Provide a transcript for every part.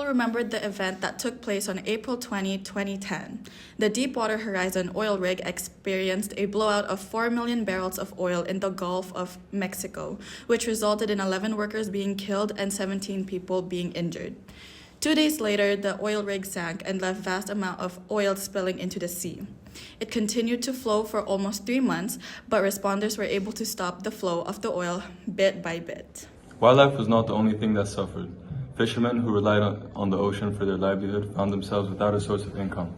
will remember the event that took place on April 20, 2010. The Deepwater Horizon oil rig experienced a blowout of 4 million barrels of oil in the Gulf of Mexico, which resulted in 11 workers being killed and 17 people being injured. 2 days later, the oil rig sank and left vast amount of oil spilling into the sea. It continued to flow for almost 3 months, but responders were able to stop the flow of the oil bit by bit. Wildlife was not the only thing that suffered. Fishermen who relied on the ocean for their livelihood found themselves without a source of income.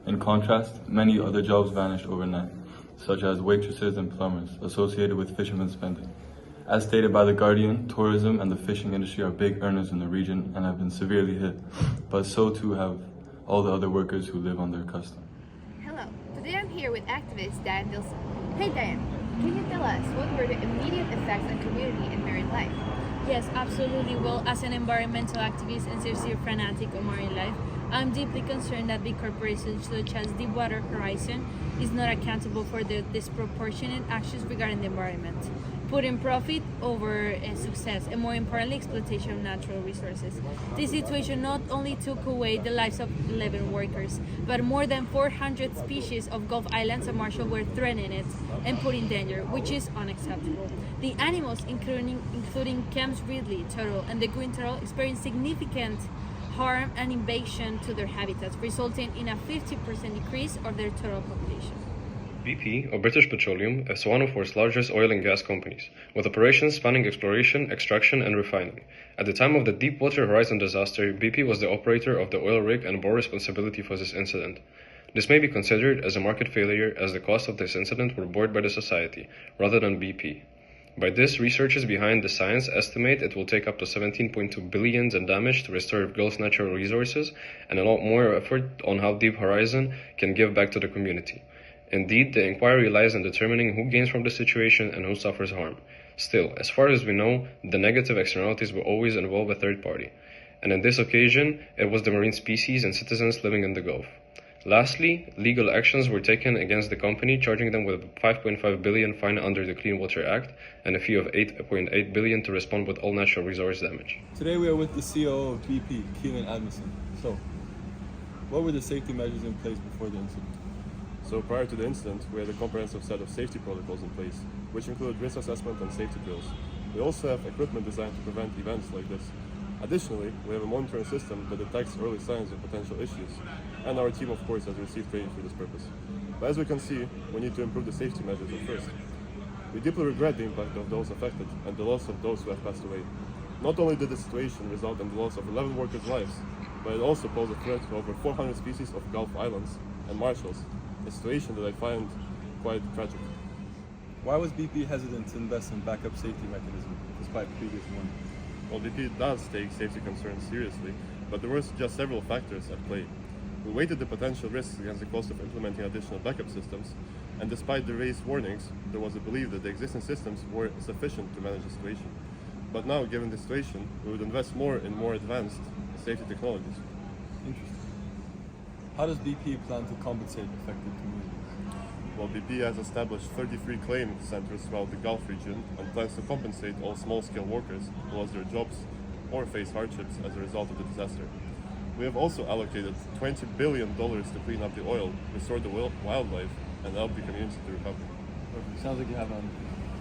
In contrast, many other jobs vanished overnight, such as waitresses and plumbers, associated with fishermen's spending. As stated by The Guardian, tourism and the fishing industry are big earners in the region and have been severely hit, but so too have all the other workers who live on their custom. Hello, today I'm here with activist Diane Dilson. Hey Diane, can you tell us what were the immediate effects on community and marine life? Yes, absolutely. Well, as an environmental activist and sincere fanatic of marine life, I'm deeply concerned that big corporations such as Deepwater Horizon is not accountable for their disproportionate actions regarding the environment, putting profit over success, and more importantly, exploitation of natural resources. This situation not only took away the lives of 11 workers, but more than 400 species of Gulf Islands and Marshall were threatened and put in danger, which is unacceptable. The animals, including Cam's Ridley turtle and the green turtle, experienced significant harm and invasion to their habitats, resulting in a 50% decrease of their total population. BP, or British Petroleum, is one of the world's largest oil and gas companies, with operations spanning exploration, extraction, and refining. At the time of the Deepwater Horizon disaster, BP was the operator of the oil rig and bore responsibility for this incident. This may be considered as a market failure, as the costs of this incident were borne by the society, rather than BP. By this, researchers behind the science estimate it will take up to $17.2 billion in damage to restore Gulf's natural resources, and a lot more effort on how Deep Horizon can give back to the community. Indeed, the inquiry lies in determining who gains from the situation and who suffers harm. Still, as far as we know, the negative externalities will always involve a third party, and in this occasion, it was the marine species and citizens living in the Gulf. Lastly, legal actions were taken against the company, charging them with a $5.5 billion fine under the Clean Water Act and a fee of $8.8 billion to respond with all natural resource damage. Today we are with the CEO of BP, Keelan Adamson. So, what were the safety measures in place before the incident? So prior to the incident, we had a comprehensive set of safety protocols in place, which include risk assessment and safety drills. We also have equipment designed to prevent events like this. Additionally, we have a monitoring system that detects early signs of potential issues, and our team, of course, has received training for this purpose. But as we can see, we need to improve the safety measures at first. We deeply regret the impact of those affected and the loss of those who have passed away. Not only did the situation result in the loss of 11 workers' lives, but it also posed a threat to over 400 species of Gulf Islands and Marshalls, a situation that I find quite tragic. Why was BP hesitant to invest in backup safety mechanisms despite previous warning? Well, BP does take safety concerns seriously, but there were just several factors at play. We weighted the potential risks against the cost of implementing additional backup systems, and despite the raised warnings, there was a belief that the existing systems were sufficient to manage the situation. But now, given the situation, we would invest more in more advanced safety technologies. Interesting. How does BP plan to compensate affected communities? Well, BP has established 33 claim centers throughout the Gulf region and plans to compensate all small-scale workers who lost their jobs or face hardships as a result of the disaster. We have also allocated $20 billion to clean up the oil, restore the wildlife, and help the community to recover. Okay. Sounds like you have on.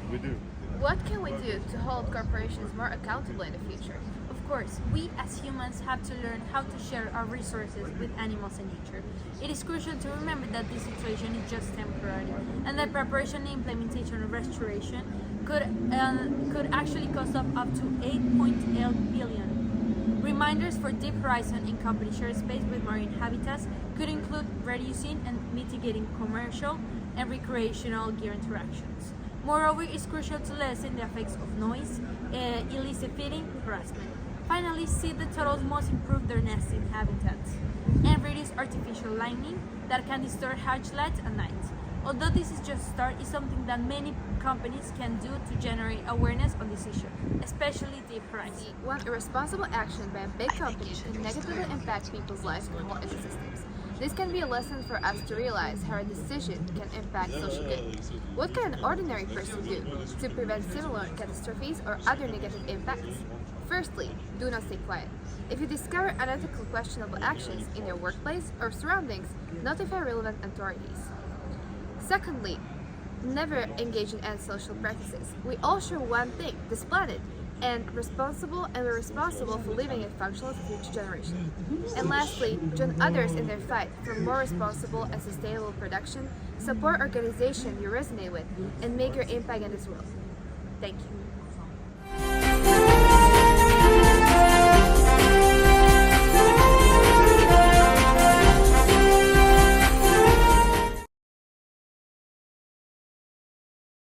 We do. What can we do to hold corporations more accountable in the future? Of course, we as humans have to learn how to share our resources with animals and nature. It is crucial to remember that this situation is just temporary, and that preparation and implementation of restoration could actually cost up to $8.8 billion. Reminders for Deep Horizon and company shared space with marine habitats could include reducing and mitigating commercial and recreational gear interactions. Moreover, it's crucial to lessen the effects of noise, illicit feeding, harassment. Finally, seed the turtles must improve their nesting habitats and reduce artificial lighting that can distort hatch lights at night. Although this is just a start, it's something that many companies can do to generate awareness on this issue, especially Deep Horizon. One irresponsible action by a big company can negatively impact people's lives and ecosystems. This can be a lesson for us to realize how a decision can impact social good. What can an ordinary person do to prevent similar catastrophes or other negative impacts? Firstly, do not stay quiet. If you discover unethical, questionable actions in your workplace or surroundings, notify relevant authorities. Secondly, never engage in antisocial practices. We all share one thing, this planet, and we're responsible for leaving it functional for future generations. And lastly, join others in their fight for more responsible and sustainable production, support organizations you resonate with, and make your impact in this world. Thank you.